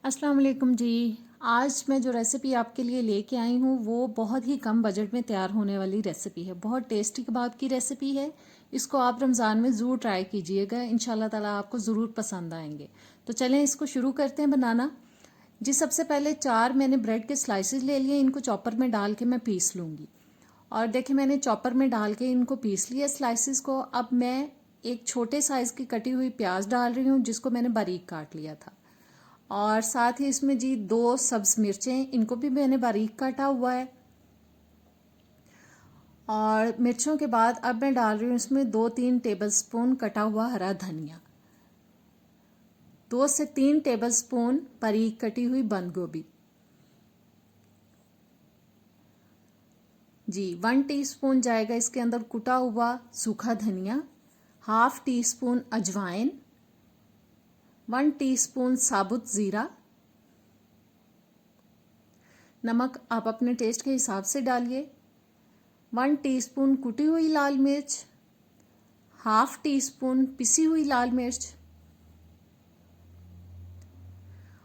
अस्सलाम वालेकुम जी। आज मैं जो रेसिपी आपके लिए लेके आई हूँ वो बहुत ही कम बजट में तैयार होने वाली रेसिपी है। बहुत टेस्टी कबाब की रेसिपी है। इसको आप रमज़ान में ज़रूर ट्राई कीजिएगा, इंशाल्लाह ताला आपको ज़रूर पसंद आएंगे। तो चलें इसको शुरू करते हैं बनाना। जी, सबसे पहले 4 मैंने ब्रेड के स्लाइसेस ले लिए, इनको चॉपर में डाल के मैं पीस लूँगी। और देखिए मैंने चॉपर में डाल के इनको पीस लिया स्लाइसेस को। अब मैं एक छोटे साइज़ की कटी हुई प्याज डाल रही हूँ जिसको मैंने बारीक काट लिया था। और साथ ही इसमें जी 2 सब्ज मिर्चें, इनको भी मैंने बारीक काटा हुआ है। और मिर्चों के बाद अब मैं डाल रही हूँ इसमें 2-3 टेबलस्पून कटा हुआ हरा धनिया, 2 से 3 टेबलस्पून बारीक कटी हुई बंद गोभी जी। 1 टीस्पून जाएगा इसके अंदर कुटा हुआ सूखा धनिया, हाफ टी स्पून अजवाइन, 1 टीस्पून साबुत ज़ीरा। नमक आप अपने टेस्ट के हिसाब से डालिए। 1 टीस्पून कुटी हुई लाल मिर्च, हाफ टी स्पून पिसी हुई लाल मिर्च।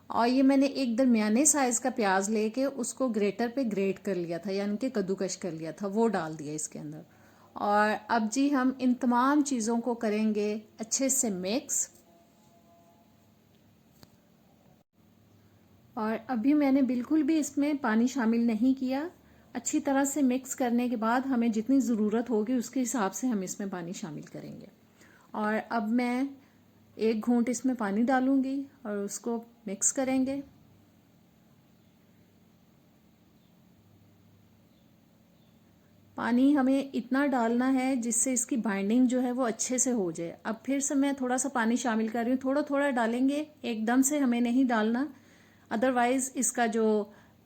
और ये मैंने एक दरमियाने साइज़ का प्याज लेके उसको ग्रेटर पे ग्रेट कर लिया था, यानी कि कद्दूकश कर लिया था, वो डाल दिया इसके अंदर। और अब जी हम इन तमाम चीज़ों को करेंगे अच्छे से मिक्स। और अभी मैंने बिल्कुल भी इसमें पानी शामिल नहीं किया। अच्छी तरह से मिक्स करने के बाद हमें जितनी ज़रूरत होगी उसके हिसाब से हम इसमें पानी शामिल करेंगे। और अब मैं एक घूंट इसमें पानी डालूंगी और उसको मिक्स करेंगे। पानी हमें इतना डालना है जिससे इसकी बाइंडिंग जो है वो अच्छे से हो जाए। अब फिर से मैं थोड़ा सा पानी शामिल कर रही हूँ, थोड़ा थोड़ा डालेंगे, एकदम से हमें नहीं डालना, अदरवाइज़ इसका जो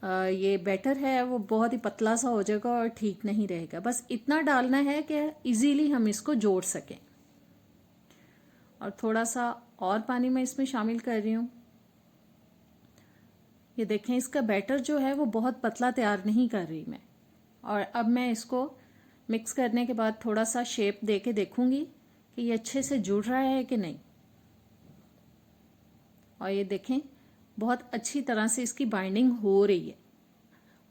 ये बैटर है वो बहुत ही पतला सा हो जाएगा और ठीक नहीं रहेगा। बस इतना डालना है कि इजीली हम इसको जोड़ सकें। और थोड़ा सा और पानी मैं इसमें शामिल कर रही हूँ। ये देखें इसका बैटर जो है वो बहुत पतला तैयार नहीं कर रही मैं। और अब मैं इसको मिक्स करने के बाद थोड़ा सा शेप दे के देखूंगी कि ये अच्छे से जुड़ रहा है कि नहीं। और ये देखें बहुत अच्छी तरह से इसकी बाइंडिंग हो रही है।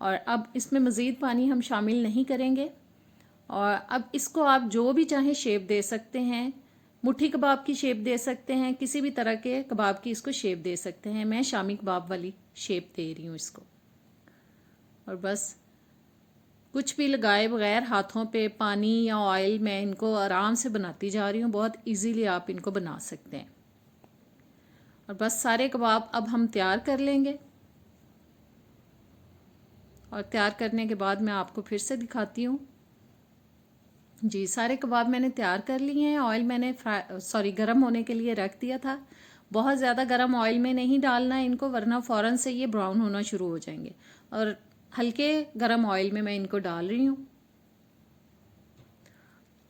और अब इसमें मज़ीद पानी हम शामिल नहीं करेंगे। और अब इसको आप जो भी चाहें शेप दे सकते हैं, मुट्ठी कबाब की शेप दे सकते हैं, किसी भी तरह के कबाब की इसको शेप दे सकते हैं। मैं शामी कबाब वाली शेप दे रही हूँ इसको। और बस कुछ भी लगाए बगैर हाथों पे पानी या ऑयल में इनको आराम से बनाती जा रही हूँ। बहुत इजीली आप इनको बना सकते हैं। और बस सारे कबाब अब हम तैयार कर लेंगे। और तैयार करने के बाद मैं आपको फिर से दिखाती हूँ। जी, सारे कबाब मैंने तैयार कर लिए हैं। ऑयल मैंने गर्म होने के लिए रख दिया था। बहुत ज़्यादा गर्म ऑयल में नहीं डालना है इनको, वरना फ़ौरन से ये ब्राउन होना शुरू हो जाएंगे। और हल्के गर्म ऑयल में मैं इनको डाल रही हूँ।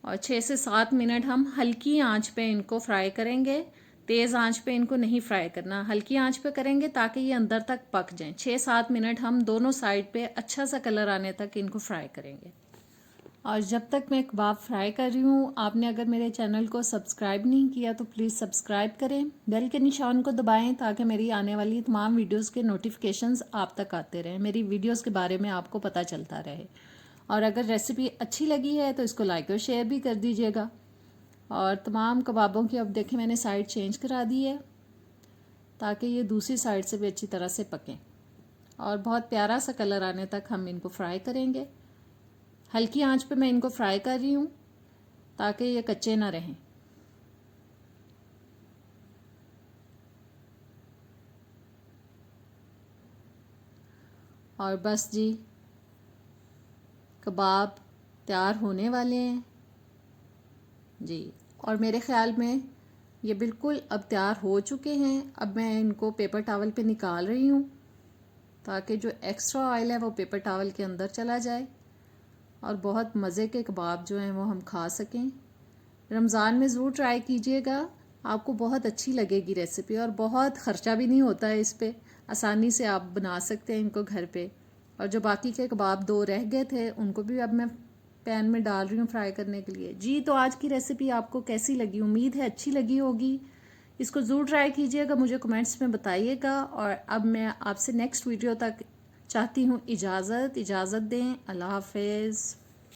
और 6 से 7 मिनट हम हल्की आंच पे इनको फ्राई करेंगे। तेज़ आंच पे इनको नहीं फ्राई करना, हल्की आंच पे करेंगे ताकि ये अंदर तक पक जाएं। 6-7 मिनट हम दोनों साइड पे अच्छा सा कलर आने तक इनको फ्राई करेंगे। और जब तक मैं कबाब फ्राई कर रही हूँ, आपने अगर मेरे चैनल को सब्सक्राइब नहीं किया तो प्लीज़ सब्सक्राइब करें, बेल के निशान को दबाएं ताकि मेरी आने वाली तमाम वीडियोस के नोटिफिकेशंस आप तक आते रहें, मेरी वीडियोस के बारे में आपको पता चलता रहे। और अगर रेसिपी अच्छी लगी है तो इसको लाइक और शेयर भी कर दीजिएगा। और तमाम कबाबों की अब देखें मैंने साइड चेंज करा दी है ताकि ये दूसरी साइड से भी अच्छी तरह से पकें। और बहुत प्यारा सा कलर आने तक हम इनको फ्राई करेंगे। हल्की आंच पे मैं इनको फ्राई कर रही हूँ ताकि ये कच्चे ना रहें। और बस जी कबाब तैयार होने वाले हैं जी। और मेरे ख़्याल में ये बिल्कुल अब तैयार हो चुके हैं। अब मैं इनको पेपर टॉवल पे निकाल रही हूँ ताकि जो एक्स्ट्रा ऑयल है वो पेपर टॉवल के अंदर चला जाए और बहुत मज़े के कबाब जो हैं वो हम खा सकें। रमज़ान में ज़रूर ट्राई कीजिएगा, आपको बहुत अच्छी लगेगी रेसिपी। और बहुत ख़र्चा भी नहीं होता है इस पर, आसानी से आप बना सकते हैं इनको घर पे। और जो बाकी के कबाब 2 रह गए थे उनको भी अब मैं पैन में डाल रही हूँ फ्राई करने के लिए। जी, तो आज की रेसिपी आपको कैसी लगी? उम्मीद है अच्छी लगी होगी। इसको ज़रूर ट्राई कीजिएगा, मुझे कमेंट्स में बताइएगा। और अब मैं आपसे नेक्स्ट वीडियो तक चाहती हूँ इजाज़त दें। अल्लाह हाफ़िज़।